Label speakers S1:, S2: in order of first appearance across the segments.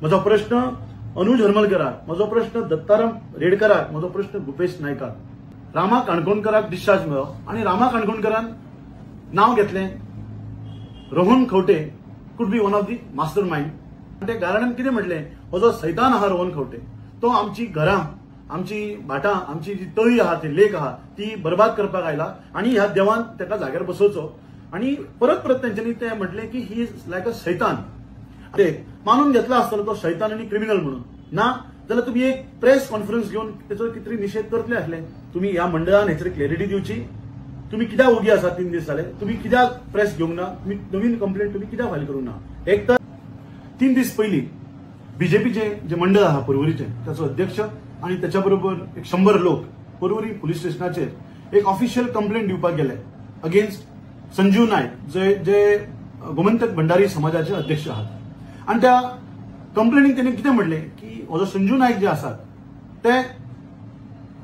S1: म्हजो प्रश्न अनुज हरमलकराक, म्हजो प्रश्न दत्ताराम रेडकराक, म्हजो प्रश्न भुपेश नायकाक. रामा काणकोणकराक डिस्चार्ज मेळ्ळो आणि रामा काणकोणकरान नाव घेतलें Rohan Khaunte could be one of the master mind. ते कारणान कितें म्हटलें, हो जो सैतान आहा रोहन खंवटे तो आमची घरां, आमची भाटां, आमची जी तळी आहा ती लेक आहा ती बरबाद करपाक आयला आणि ह्या देवान ताका जाग्यार बसोवचो. आणि परत परत तेंच्यांनी ते म्हटले की ही इज लायक अ सैतान. ते मानून घेतला आसतलो तो सैतान आनी क्रिमिनल म्हणून. ना जाल्यार तुम्ही एक प्रेस कॉन्फरन्स घेवन तेचो कितें निषेध करतले आसले. तुम्ही ह्या मंडळान हेचेर क्लॅरिटी दिवची. तुम्ही कित्याक उगी आसा 3 दीस जाले, तुम्ही कित्याक प्रेस घेवंक ना, तुम्ही नवीन कंप्लेंट तुम्ही कित्याक फायल करूंक ना. एक तर 3 दीस पयलीं बीजेपीचे जे मंडळ आहा परवरीचे त्याचो अध्यक्ष आणि त्याच्या बरोबर 100 लोक परवरी पुलीस स्टेशनाचेर एक ऑफिशियल कंप्लेंट दिवपाक गेले अगेन्स्ट संजीव नायक जे गोमंतक भंडारी समाजाचे अध्यक्ष आहात. आणि त्या कंप्लेनीक त्यांनी कितें म्हणले की हो जो संजीव नायक जे आसात ते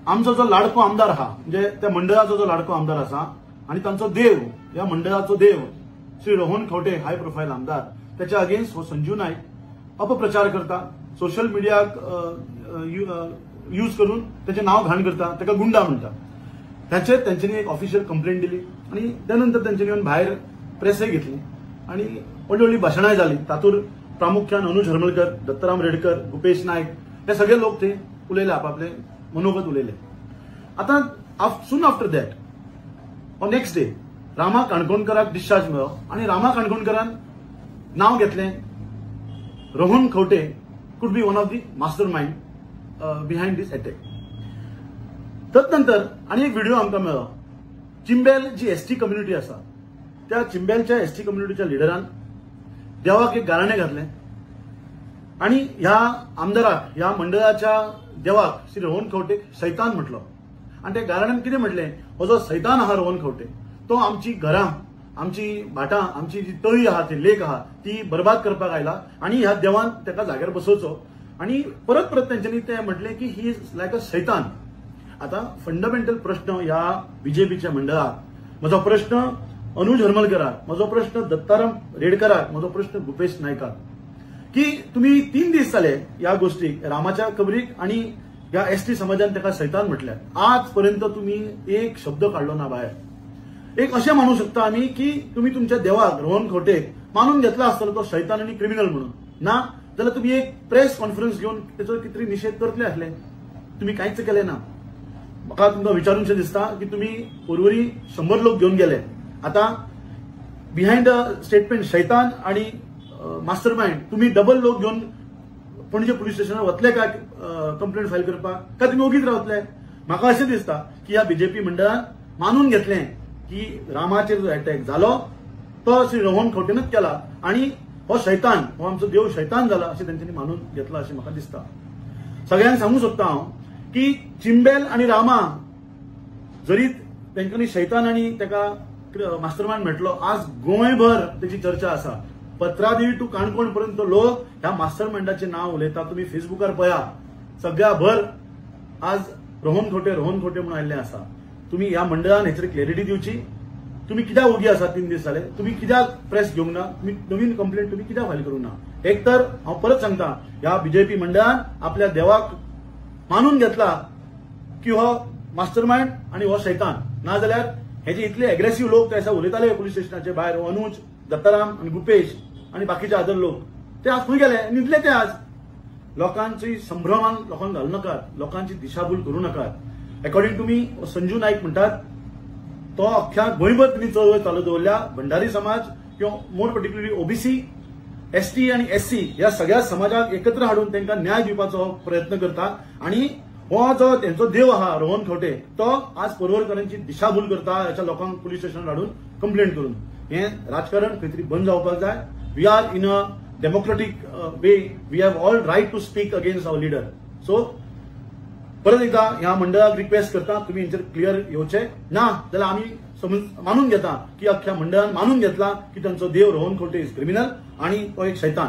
S1: आमचो जो लाडको आमदार आहा, म्हणजे त्या मंडळाचो जो लाडको आमदार आसा आणि तांचो देव, या मंडळाचो देव श्री रोहन खंवटे हाय प्रोफायल आमदार, त्याच्या अगेन्स्ट हो संजीव नायक अपप्रचार करता, सोशल मिडियाक यूज करून त्याचे नाव घाण करता, ताका गुंडा म्हणटा. त्याचेर त्यांच्यानी एक ऑफिशियल कंप्लेंट दिली आणि त्यानंतर त्यांच्यानी येवन भायर प्रेसय घेतली आणि व्हडली व्हडली भाशणाय जाली. तातूंत प्रामुख्यान अनुज हरमलकर, दत्ताराम रेडकर, भुपेश नायक हे सगळे लोक ते उलयले, आपापले मनोगत उलयले. आता soon after that on next day Rama काणकोणकराक डिस्चार्ज मेळ्ळो आणि रामा काणकोणकरान नाव घेतलें Rohan Khaunte could be one of the master mind behind this attack. तदनंतर आणि एक व्हिडिओ आमकां मेळ्ळो. चिंबेल जी एसटी कम्युनिटी आसा त्या चिंबेलच्या एसटी कम्युनिटीच्या लिडरान देवाक एक गाराणें घातलें आणि ह्या आमदाराक, ह्या मंडळाच्या देवाक श्री रोहन खंवटेक सैतान म्हटलो. आणि त्या गाराण्यान कितें म्हटलें, हो जो सैतान आहा रोहन खंवटे तो आमची घरां, आमची भाटां, आमची जी तळी आहा ती लेक आहा ती बरबाद करपाक आयला आणि ह्या देवान ताका जाग्यार बसोवचो. आणि परत परत तेंच्यांनी ते म्हटले की ही इज लायक अ सैतान. आता फंडामेंटल प्रश्न ह्या बीजेपीच्या मंडळाक, म्हजो प्रश्न अनुज हरमलकराक, म्हजो प्रश्न दत्ताराम रेडकराक, म्हजो प्रश्न भुपेश नायकाक, की तुम्ही 3 दीस जाले ह्या गोष्टीक रामाच्या खबरीक आणि ह्या एसटी समाजान ताका सैतान म्हटल्यार आजपर्यंत तुम्ही एक शब्द काढलो ना भायर. एक अशें मानू शकता आम्ही की तुम्ही तुमच्या देवाक रोहन खंवटेक मानून घेतला आसतलो तो सैतान आणि क्रिमिनल म्हणून. ना जाल्यार तुम्ही एक प्रेस कॉन्फरन्स घेवन तेचो कितें निषेध करतले आसले. तुम्ही कांयच केले ना. म्हाका तुमकां विचारूंशें दिसता की तुम्ही परवरी 100 लोक घेवन गेले. आता बिहाइंड द स्टेटमेंट सैतान आणि मास्टर माइंड तुम्ही डबल लोक घेऊन पणजे पुलीस स्टेशनार वतले काय कंप्लेंट फायल करपाक, काय तुम्ही ओगीच रावतले. म्हाका अशें दिसता की ह्या बीजेपी मंडळान मानून घेतलें की रामाचेर जो अटॅक जालो तो श्री रोहन खंवटेनच केला आणि हो शैतान, हो आमचो देव शैतान जाला अशें तेंच्यांनी मानून घेतला अशें म्हाका दिसता. सगळ्यांक सांगू सोदता हांव की चिंबेल आणि रामा जरी तेंच्यांनी शैतान आणि ताका मास्टर माइंड म्हटलो, आज गोंयभर त्याची चर्चा आसा. पत्रादेवी टू काणकोण पर्यंत लोक ह्या मास्टर माइंडाचे नाव उलयता. तुम्ही फेसबुकार पळया, सगळ्या भर आज रोहन खंवटे म्हणून आयिल्ले आसा. तुम्ही ह्या मंडळान हेचेर क्लॅरिटी दिवची. तुम्ही कित्याक उगी आसा 3 दीस जाले, तुम्ही कित्याक प्रेस घेवंक ना, तुम्ही नवीन कंप्लेंट तुम्ही कित्याक फायल करूंक ना. एक तर हांव परत सांगता, ह्या बीजेपी मंडळान आपल्या देवाक मानून घेतला की हो मास्टर माइंड आणि हो शैतान. ना जाल्यार हे जे इतले अग्रेसिव्ह लोक ते उलयताले पुलीस स्टेशनाचे भायर, अनुज, दत्ताराम आणि भुपेश आणि बाकीचे अदर लोक, ते आज खंय गेले, न्हिदले ते आज. लोकांची संभ्रमान लोकांक घालू नकात, लोकांची दिशाभूल करू नकात. According to me Sanju Naik म्हणतात तो अख्ख्या गोंयभर त्यांनी चळवळ चालू दवरल्या. भंडारी समाज किंवा मोर पर्टिक्युलरली ओबीसी, एसटी आणि एससी ह्या सगळ्या समाजाक एकत्र हाडून त्यांना न्याय दिवपाचो प्रयत्न करता. आणि हो जो त्यांचो देव आहा रोहन खंवटे तो आज परवरकरांची दिशाभूल करता. ह्याच्या लोकांक पुलीस स्टेशनार हाडून कंप्लेंट करून. हे राजकारण खंय तरी बंद जावपाक जाय. We are in a democratic way, we have all right to speak against our leader. So परत एकदा ह्या मंडळाक रिक्वेस्ट करता, तुम्ही हेचेर क्लियर येवचे ना जाल्यार आम्ही मानून घेता की अख्ख्या मंडळान मानून घेतला की तांचो देव रोहन खंवटे इज क्रिमिनल आणि तो एक शैतान.